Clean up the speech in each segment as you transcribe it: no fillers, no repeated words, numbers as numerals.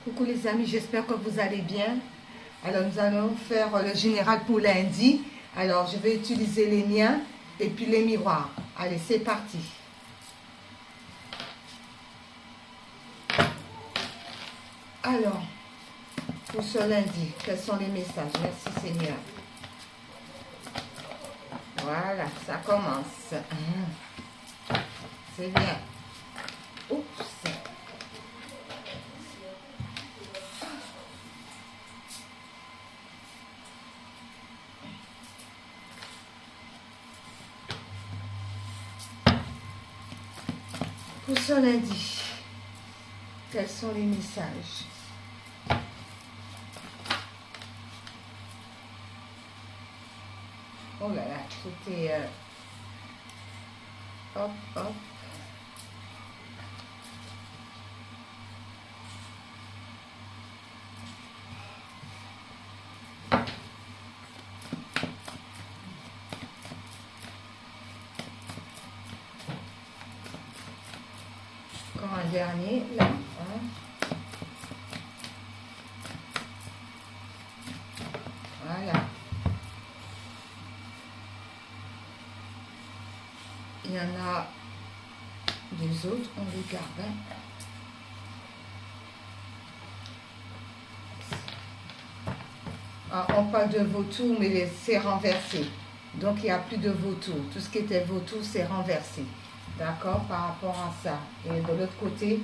Coucou les amis, j'espère que vous allez bien. Alors nous allons faire le général pour lundi. Alors je vais utiliser les miens et puis les miroirs. Allez, c'est parti. Alors, pour ce lundi, quels sont les messages? Merci Seigneur. Voilà, ça commence. C'est bien. Oups. Pour ce lundi, quels sont les messages? Oh là là, tout est... hop, hop. Comme un dernier, là. Hein. Voilà. Il y en a des autres, on regarde. Hein. Ah, on parle de vautour, mais c'est renversé. Donc, il n'y a plus de vautour. Tout ce qui était vautour, c'est renversé. D'accord, par rapport à ça. Et de l'autre côté,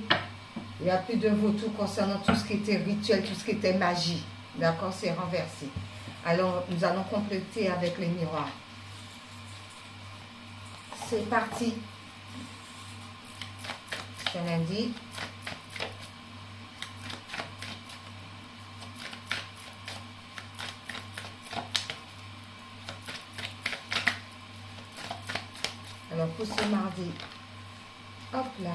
il n'y a plus de vautour concernant tout ce qui était rituel, tout ce qui était magie. D'accord, c'est renversé. Alors, nous allons compléter avec les miroirs. C'est parti. Ce lundi. Alors, pour ce mardi, hop là.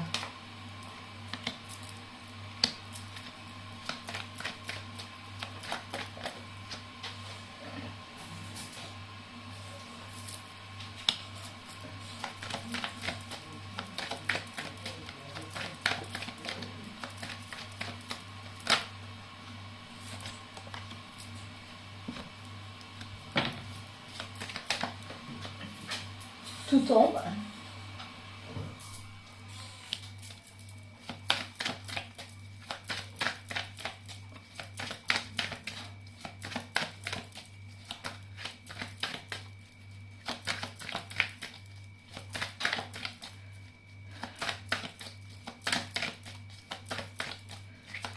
Tout tombe.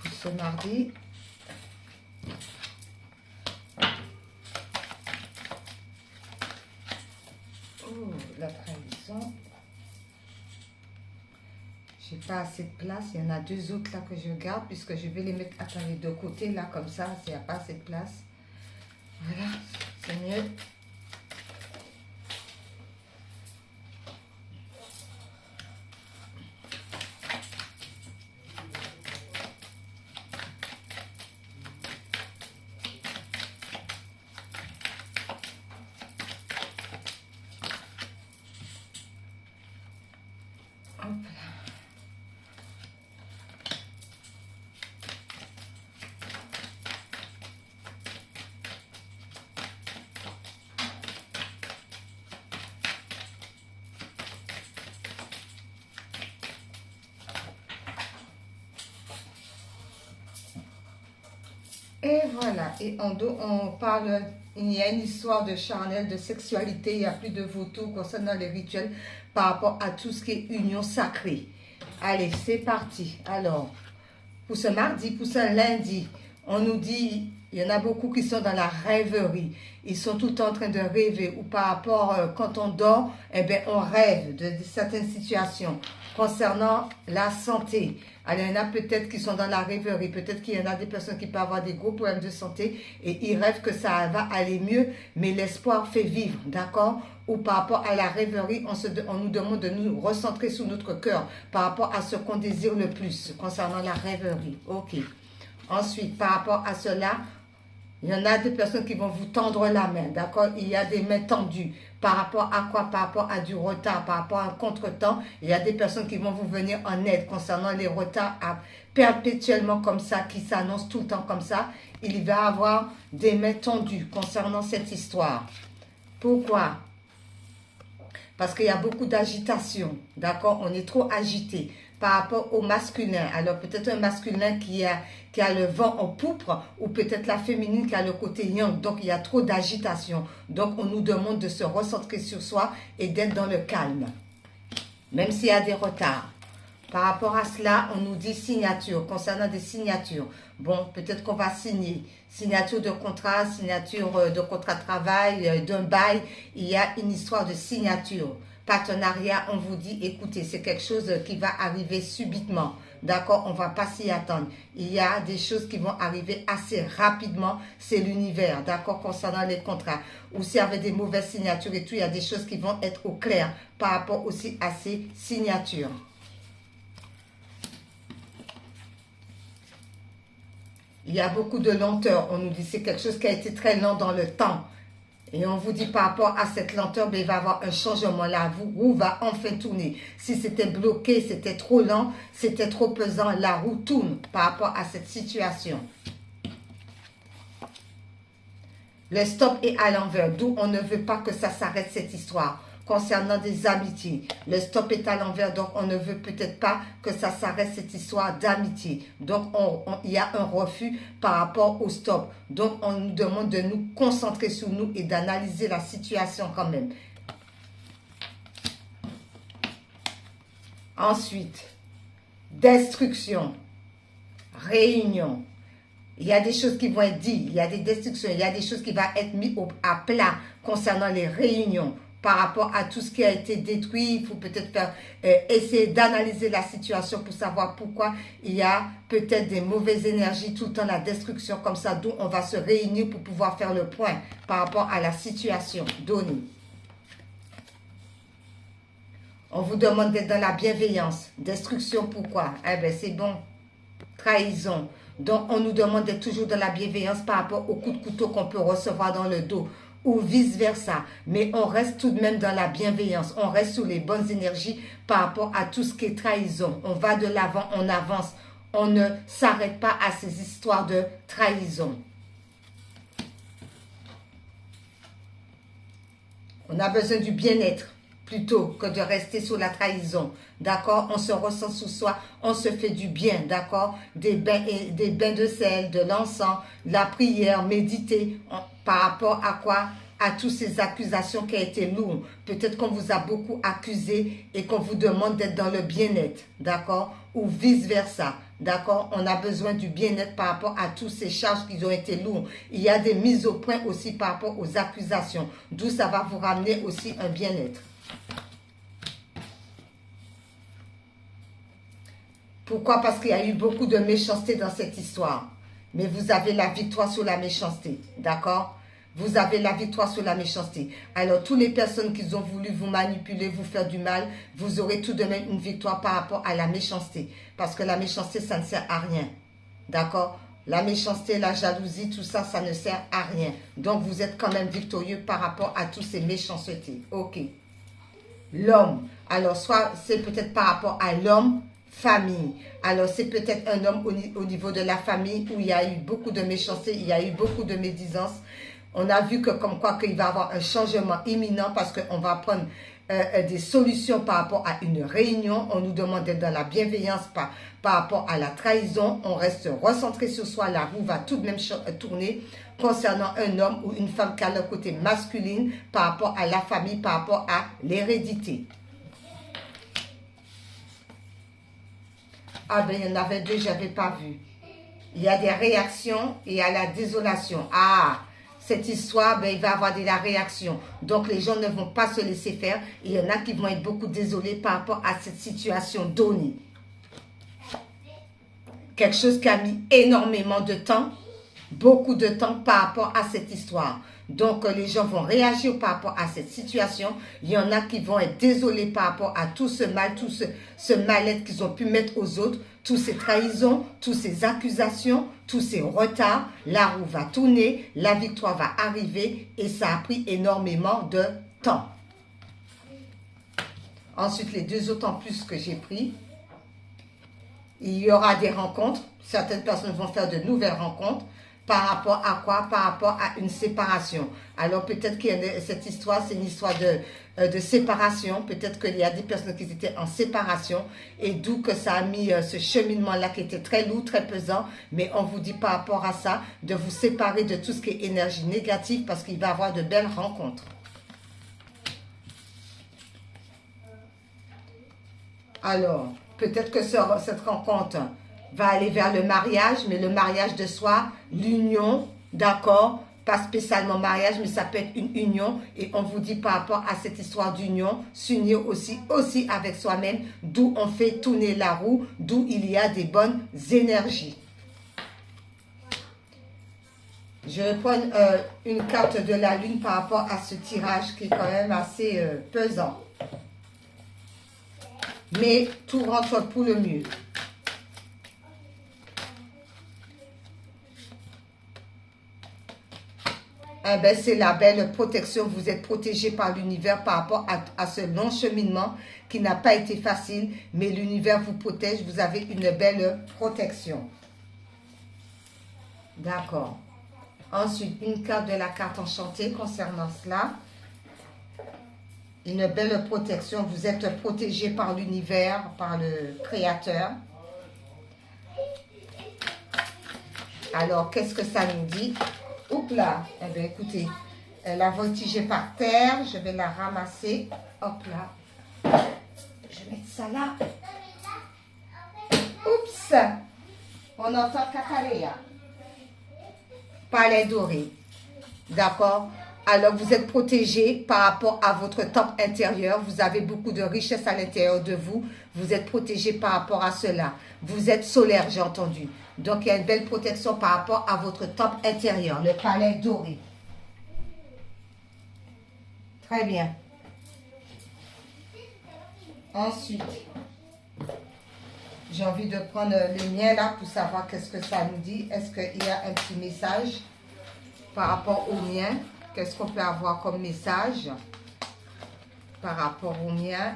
Pour ce mardi. La trahison. J'ai pas assez de place. Il y en a deux autres là que je garde puisque je vais les mettre les deux côtés là comme ça. Il n'y a pas assez de place. Voilà, c'est mieux. Et voilà, et en dos, on parle, il y a une histoire de charnel, de sexualité, il n'y a plus de vautour concernant les rituels par rapport à tout ce qui est union sacrée. Allez, c'est parti. Alors, pour ce mardi, pour ce lundi, on nous dit, il y en a beaucoup qui sont dans la rêverie. Ils sont tout le temps en train de rêver ou par rapport, quand on dort, eh bien, on rêve de certaines situations concernant la santé. Alors, il y en a peut-être qui sont dans la rêverie, peut-être qu'il y en a des personnes qui peuvent avoir des gros problèmes de santé et ils rêvent que ça va aller mieux, mais l'espoir fait vivre, d'accord? Ou par rapport à la rêverie, on nous demande de nous recentrer sur notre cœur par rapport à ce qu'on désire le plus concernant la rêverie. Ok. Ensuite, par rapport à cela, Il y en a des personnes qui vont vous tendre la main, d'accord? Il y a des mains tendues. Par rapport à quoi? Par rapport à du retard, par rapport à un contretemps. Il y a des personnes qui vont vous venir en aide concernant les retards perpétuellement comme ça, qui s'annoncent tout le temps comme ça. Il va y avoir des mains tendues concernant cette histoire. Pourquoi? Parce qu'il y a beaucoup d'agitation, d'accord? On est trop agité par rapport au masculin. Alors peut-être un masculin qui a le vent en poupe ou peut-être la féminine qui a le côté yang. Donc il y a trop d'agitation. Donc on nous demande de se recentrer sur soi et d'être dans le calme. Même s'il y a des retards. Par rapport à cela, on nous dit signature, concernant des signatures. Bon, peut-être qu'on va signer. Signature de contrat de travail, d'un bail. Il y a une histoire de signature. Partenariat, on vous dit, écoutez, c'est quelque chose qui va arriver subitement. D'accord, on ne va pas s'y attendre. Il y a des choses qui vont arriver assez rapidement. C'est l'univers, d'accord, concernant les contrats. Ou s'il y avait des mauvaises signatures et tout, il y a des choses qui vont être au clair par rapport aussi à ces signatures. Il y a beaucoup de lenteur. On nous dit c'est quelque chose qui a été très lent dans le temps. Et on vous dit par rapport à cette lenteur, il va y avoir un changement. La roue va enfin tourner. Si c'était bloqué, c'était trop lent, c'était trop pesant, la roue tourne par rapport à cette situation. Le stop est à l'envers, d'où on ne veut pas que ça s'arrête cette histoire. Concernant des amitiés, le stop est à l'envers, donc on ne veut peut-être pas que ça s'arrête cette histoire d'amitié. Donc il y a un refus par rapport au stop. Donc on nous demande de nous concentrer sur nous et d'analyser la situation quand même. Ensuite, destruction, réunion. Il y a des choses qui vont être dites, il y a des destructions, il y a des choses qui vont être mises à plat concernant les réunions. Par rapport à tout ce qui a été détruit, il faut peut-être essayer d'analyser la situation pour savoir pourquoi il y a peut-être des mauvaises énergies, tout le temps la destruction comme ça, d'où on va se réunir pour pouvoir faire le point par rapport à la situation donnée. On vous demande d'être dans la bienveillance. Destruction, pourquoi? Eh bien, c'est bon. Trahison. Donc, on nous demande d'être toujours dans la bienveillance par rapport au coup de couteau qu'on peut recevoir dans le dos. Ou vice-versa. Mais on reste tout de même dans la bienveillance. On reste sur les bonnes énergies par rapport à tout ce qui est trahison. On va de l'avant, on avance. On ne s'arrête pas à ces histoires de trahison. On a besoin du bien-être plutôt que de rester sur la trahison. D'accord? On se ressent sous soi, on se fait du bien. D'accord? Des bains de sel, de l'encens, la prière, méditer. Par rapport à quoi? À toutes ces accusations qui ont été lourdes. Peut-être qu'on vous a beaucoup accusé et qu'on vous demande d'être dans le bien-être. D'accord? Ou vice-versa. D'accord? On a besoin du bien-être par rapport à toutes ces charges qui ont été lourdes. Il y a des mises au point aussi par rapport aux accusations. D'où ça va vous ramener aussi un bien-être. Pourquoi? Parce qu'il y a eu beaucoup de méchanceté dans cette histoire. Mais vous avez la victoire sur la méchanceté. D'accord? Vous avez la victoire sur la méchanceté. Alors, toutes les personnes qui ont voulu vous manipuler, vous faire du mal, vous aurez tout de même une victoire par rapport à la méchanceté. Parce que la méchanceté, ça ne sert à rien. D'accord? La méchanceté, la jalousie, tout ça, ça ne sert à rien. Donc, vous êtes quand même victorieux par rapport à toutes ces méchancetés. Ok. L'homme. Alors, soit c'est peut-être par rapport à l'homme, famille. Alors, c'est peut-être un homme au niveau de la famille où il y a eu beaucoup de méchanceté, il y a eu beaucoup de médisance. On a vu que comme quoi qu'il va y avoir un changement imminent parce qu'on va prendre des solutions par rapport à une réunion. On nous demande d'être dans la bienveillance par rapport à la trahison. On reste recentré sur soi. La roue va tout de même tourner concernant un homme ou une femme qui a le côté masculine par rapport à la famille, par rapport à l'hérédité. Ah ben, il y en avait deux, je n'avais pas vu. Il y a des réactions et il y a la désolation. Ah, cette histoire, ben, il va y avoir de la réaction. Donc, les gens ne vont pas se laisser faire. Et il y en a qui vont être beaucoup désolés par rapport à cette situation donnée. Quelque chose qui a mis énormément de temps. beaucoup de temps par rapport à cette histoire. Donc, les gens vont réagir par rapport à cette situation. Il y en a qui vont être désolés par rapport à tout ce mal, tout ce mal-être qu'ils ont pu mettre aux autres, toutes ces trahisons, toutes ces accusations, tous ces retards. La roue va tourner, la victoire va arriver et ça a pris énormément de temps. Ensuite, les deux autres en plus que j'ai pris, il y aura des rencontres. Certaines personnes vont faire de nouvelles rencontres. Par rapport à quoi? Par rapport à une séparation. Alors peut-être que cette histoire, c'est une histoire de séparation. Peut-être qu'il y a des personnes qui étaient en séparation et d'où que ça a mis ce cheminement-là qui était très lourd, très pesant. Mais on vous dit par rapport à ça, de vous séparer de tout ce qui est énergie négative parce qu'il va y avoir de belles rencontres. Alors, peut-être que cette rencontre va aller vers le mariage, mais le mariage de soi, l'union, d'accord, pas spécialement mariage, mais ça peut être une union, et on vous dit par rapport à cette histoire d'union, s'unir aussi avec soi-même, d'où on fait tourner la roue, d'où il y a des bonnes énergies. Je vais prendre une carte de la lune par rapport à ce tirage qui est quand même assez pesant. Mais tout rentre pour le mieux. Eh ben, c'est la belle protection. Vous êtes protégé par l'univers par rapport à ce long cheminement qui n'a pas été facile, mais l'univers vous protège. Vous avez une belle protection. D'accord. Ensuite, une carte de la carte enchantée concernant cela. Une belle protection. Vous êtes protégé par l'univers, par le Créateur. Alors, qu'est-ce que ça nous dit? Oups là, eh bien écoutez, elle a voltigé par terre, je vais la ramasser, hop là, je vais mettre ça là, oups, on entend Cacaléa, palais doré, d'accord, alors vous êtes protégé par rapport à votre temple intérieur, vous avez beaucoup de richesse à l'intérieur de vous, vous êtes protégé par rapport à cela, vous êtes solaire, j'ai entendu. Donc, il y a une belle protection par rapport à votre temple intérieur, le palais doré. Très bien. Ensuite, j'ai envie de prendre les miens là pour savoir qu'est-ce que ça nous dit. Est-ce qu'il y a un petit message par rapport aux miens? Qu'est-ce qu'on peut avoir comme message par rapport aux miens?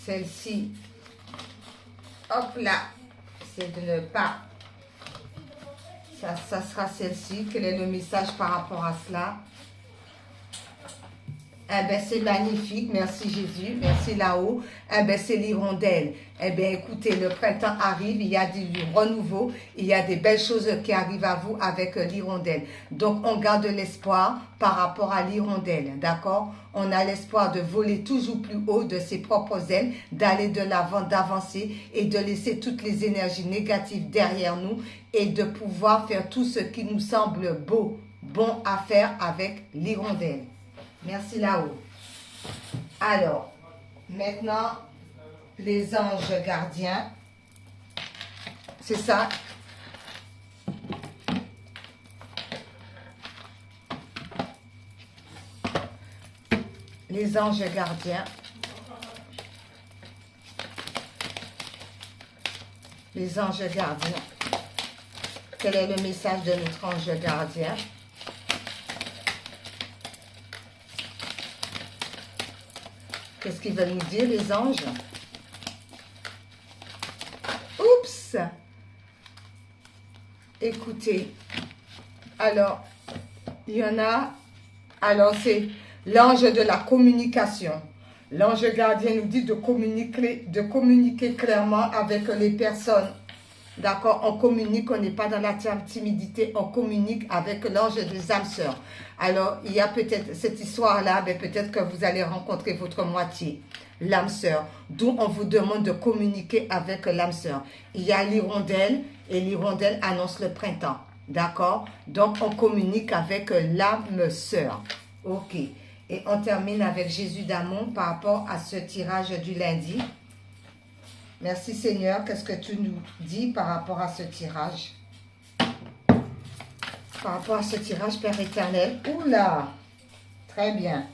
Celle-ci. Hop là, c'est de ne pas, ça sera celle-ci. Quel est le message par rapport à cela? Eh bien, c'est magnifique, merci Jésus, merci là-haut. Eh bien, c'est l'hirondelle. Eh bien, écoutez, le printemps arrive, il y a du renouveau, il y a des belles choses qui arrivent à vous avec l'hirondelle. Donc, on garde l'espoir par rapport à l'hirondelle, d'accord? On a l'espoir de voler toujours plus haut de ses propres ailes, d'aller de l'avant, d'avancer et de laisser toutes les énergies négatives derrière nous et de pouvoir faire tout ce qui nous semble beau, bon à faire avec l'hirondelle. Merci là-haut. Alors, maintenant, les anges gardiens. C'est ça. Les anges gardiens. Les anges gardiens. Quel est le message de notre ange gardien? Qu'est-ce qu'ils veulent nous dire, les anges? Oups! Écoutez, alors, il y en a, alors c'est l'ange de la communication. L'ange gardien nous dit de communiquer clairement avec les personnes. D'accord, on communique, on n'est pas dans la timidité, on communique avec l'ange des âmes sœurs. Alors, il y a peut-être cette histoire-là, mais peut-être que vous allez rencontrer votre moitié, l'âme sœur. D'où on vous demande de communiquer avec l'âme sœur. Il y a l'hirondelle, et l'hirondelle annonce le printemps. D'accord? Donc, on communique avec l'âme sœur. Ok. Et on termine avec Jésus d'amour par rapport à ce tirage du lundi. Merci Seigneur. Qu'est-ce que tu nous dis par rapport à ce tirage? Par rapport à ce tirage, Père éternel. Oula! Très bien.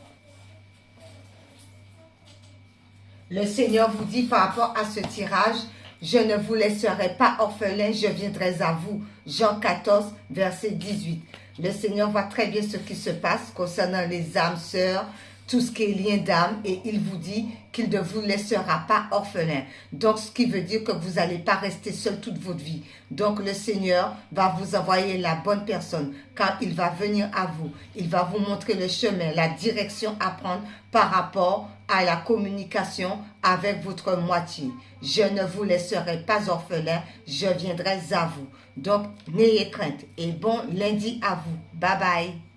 Le Seigneur vous dit par rapport à ce tirage, je ne vous laisserai pas orphelin, je viendrai à vous. Jean 14, verset 18. Le Seigneur voit très bien ce qui se passe concernant les âmes sœurs, tout ce qui est lien d'âme, et il vous dit qu'il ne vous laissera pas orphelin. Donc, ce qui veut dire que vous n'allez pas rester seul toute votre vie. Donc, le Seigneur va vous envoyer la bonne personne, car il va venir à vous. Il va vous montrer le chemin, la direction à prendre par rapport à la communication avec votre moitié. Je ne vous laisserai pas orphelin, je viendrai à vous. Donc, n'ayez crainte et bon lundi à vous. Bye bye.